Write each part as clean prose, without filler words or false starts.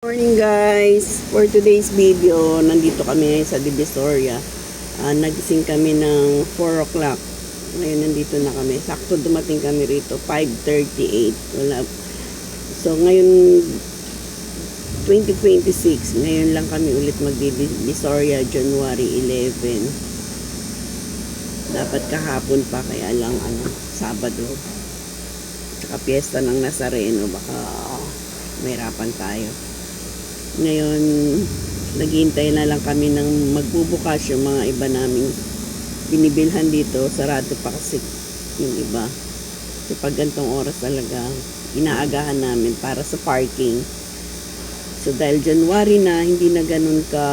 Morning guys! For today's video, nandito kami ngayon sa Divisoria. Nagising kami ng 4 o'clock. Ngayon nandito na kami. Sakto dumating kami rito, 5:38. So ngayon, 2026, ngayon lang kami ulit mag-Divisoria, January 11. Dapat kahapon pa, kaya lang Sabado. Tsaka piyesta ng Nazareno, baka mahirapan tayo. Ngayon, naghihintay na lang kami ng magbubukas yung mga iba naming binibilhan dito. Sarado pa kasi yung iba. So, pag gantong oras talaga, inaagahan namin para sa parking. So, dahil January na, hindi na ganun ka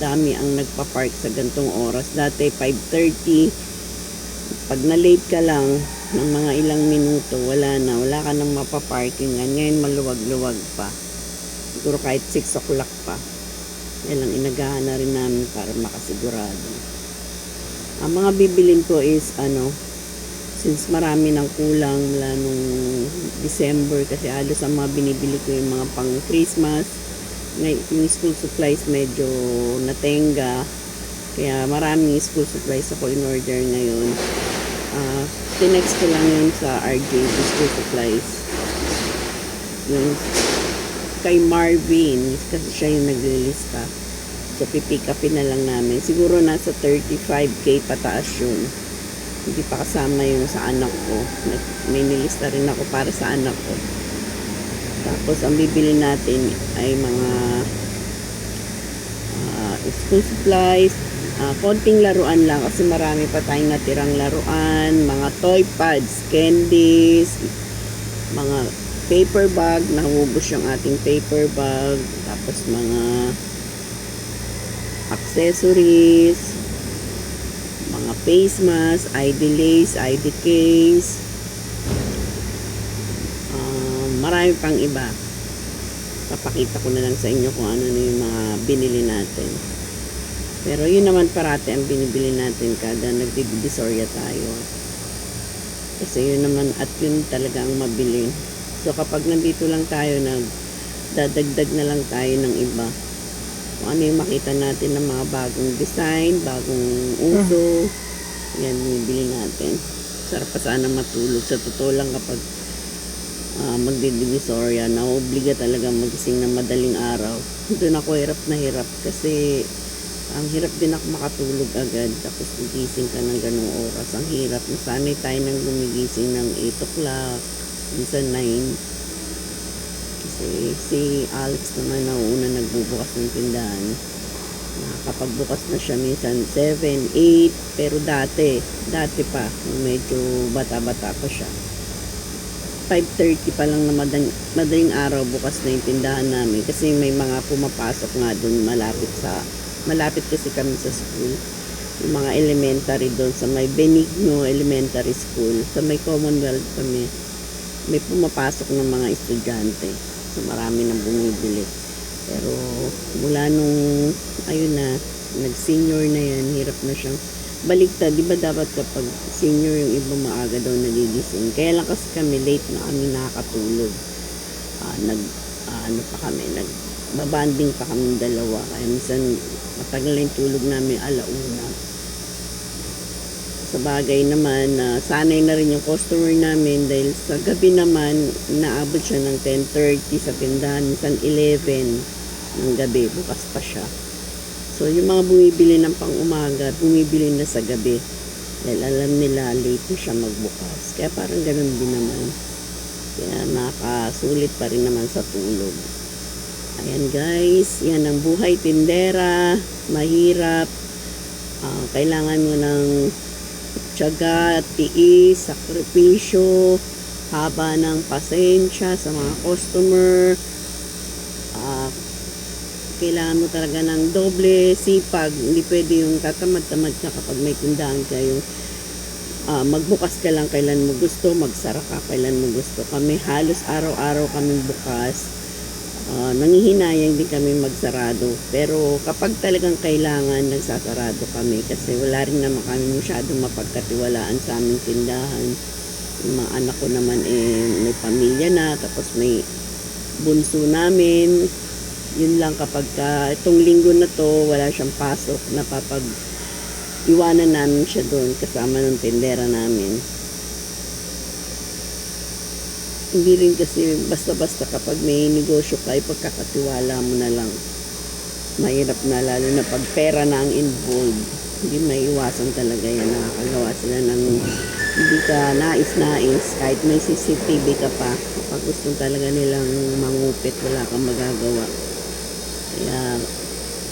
dami ang nagpa-park sa gantong oras. Dati, 5:30. Pag na-late ka lang ng mga ilang minuto, wala ka nang mapaparkingan. Ngayon, maluwag-luwag pa. Siguro kahit 6 o'clock pa. Yan lang, inagahan na rin namin para makasigurado. Ang mga bibilin ko is, since marami nang kulang mula nung December, kasi halos ang mga binibili ko yung mga pang Christmas. Yung school supplies medyo natenga. Kaya maraming school supplies ako in order ngayon. Tinext ko lang yun sa RJ, school supplies. Yung kay Marvin, kasi siya yung naglilista. So, pipick upin na lang namin. Siguro nasa 35K pataas yun. Hindi pa kasama yung sa anak ko. May nilista rin ako para sa anak ko. Tapos, ang bibili natin ay mga school supplies, konting laruan lang kasi marami pa tayong natirang laruan, mga toy pads, candies, mga paper bag, nahubos yung ating paper bag, tapos mga accessories, mga face mask, ID lace, ID case, marami pang iba. Papakita ko na lang sa inyo kung ano na yung mga binili natin. Pero yun naman parati ang binibili natin kada nagdi-Divisoria tayo. Kasi yun naman at yun talaga ang mabili. So, kapag nandito lang tayo, dadagdag na lang tayo ng iba. Kung ano yung makita natin ng mga bagong design, bagong uso, yan, bibili natin. Sarap pa sana matulog. Sa totoo lang kapag magdi-Divisoria, naobliga talaga magising ng madaling araw. Doon ako hirap na hirap kasi ang hirap din ako makatulog agad. Tapos gigising ka ng ganung oras. Ang hirap. Nasanay tayo nang gumigising ng 8 o'clock. Minsan 9. Kasi si Alex naman nauuna nagbubukas ng tindahan. Nakakapagbukas na siya minsan 7, 8. Pero dati pa, medyo bata-bata pa siya. 5:30 pa lang na madaling araw bukas na yung tindahan namin. Kasi may mga pumapasok nga dun malapit kasi kami sa school. Yung mga elementary doon sa may Benigno Elementary School. Sa may Commonwealth kami. May pumapasok ng mga estudyante. So, marami nang bumibili. Pero, mula nung, nag-senior na yan, hirap na siyang baligtad. Di ba dapat kapag senior yung iba maaga daw nagigising? Kaya lang kasi kami, late na kami nakakatulog. Babanding pa kami dalawa. Kaya minsan, matagal na yung tulog namin, 1:00. Sa bagay naman, sanay na rin yung customer namin dahil sa gabi naman, naabot siya ng 10:30 sa tindahan, minsan 11 ng gabi, bukas pa siya. So, yung mga bumibili ng pang-umaga, bumibili na sa gabi. Dahil alam nila, late na siya magbukas. Kaya parang ganun din naman. Kaya nakasulit pa rin naman sa tulog. Ayan guys, yan ang buhay tindera, mahirap. Kailangan mo ng tiyaga, tiis, sakripisyo, haba ng pasensya sa mga customer. Kailangan mo talaga ng doble sipag. Hindi pwede yung tatamad-tamad ka kapag may tindahan ka. Yung magbukas ka lang kailan mo gusto, magsara ka kailan mo gusto. Kami halos araw-araw kami bukas. Nangihinayang din kami magsarado. Pero kapag talagang kailangan, nagsasarado kami. Kasi wala rin naman kami masyadong mapagkatiwalaan sa aming tindahan. Yung mga anak ko naman may pamilya na, tapos may bunso namin. Yun lang, kapag itong linggo na to wala siyang pasok, iwanan namin siya doon kasama ng tindera namin. Hindi rin kasi basta-basta kapag may negosyo ka, pagkakatiwala mo na lang. Mahirap na, lalo na pag pera na ang involved. Hindi maiwasan talaga yan. Nakakagawa sila ng hindi ka nais-nais. Kahit may CCTV ka pa, kapag gusto talaga nilang mangupit, wala kang magagawa. Kaya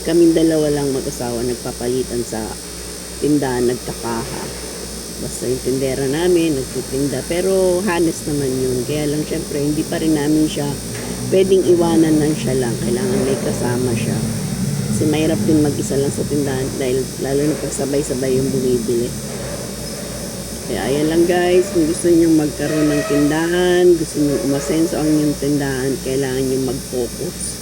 kaming dalawa lang mag-asawa nagpapalitan sa tindahan, nagkakaha. Basta yung tindera namin nagtitinda, pero honest naman yun. Kaya lang syempre hindi pa rin namin siya pwedeng iwanan lang siya lang, kailangan may kasama siya kasi mahirap din mag-isa lang sa tindahan, dahil lalo na pag sabay-sabay yung bumibili. Kaya ayan lang guys, kung gusto niyo magkaroon ng tindahan, gusto niyo umasenso ang inyong tindahan, kailangan niyo mag-focus,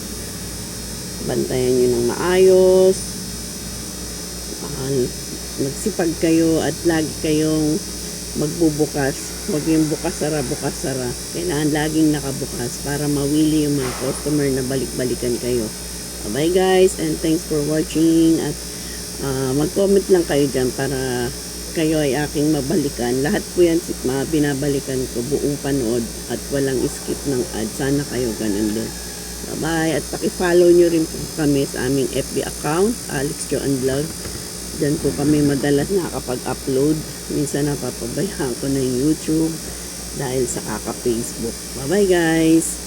bantayan niyo ng maayos, magsipag kayo at lagi kayong magbubukas. Huwag yung bukas-sara. Kailangan laging nakabukas para mawili yung mga customer na balik-balikan kayo. Bye guys, and thanks for watching. At mag-comment lang kayo dyan para kayo ay aking mabalikan. Lahat po yan binabalikan ko, buong panood at walang skip ng ad. Sana kayo ganun din. Bye-bye. At paki-follow nyo rin po kami sa aming FB account, Alex Joan Vlog. Diyan po kami madalas nakakapag-upload. Minsan napapabayaan ko na yung YouTube dahil sa kaka-Facebook. Bye-bye guys!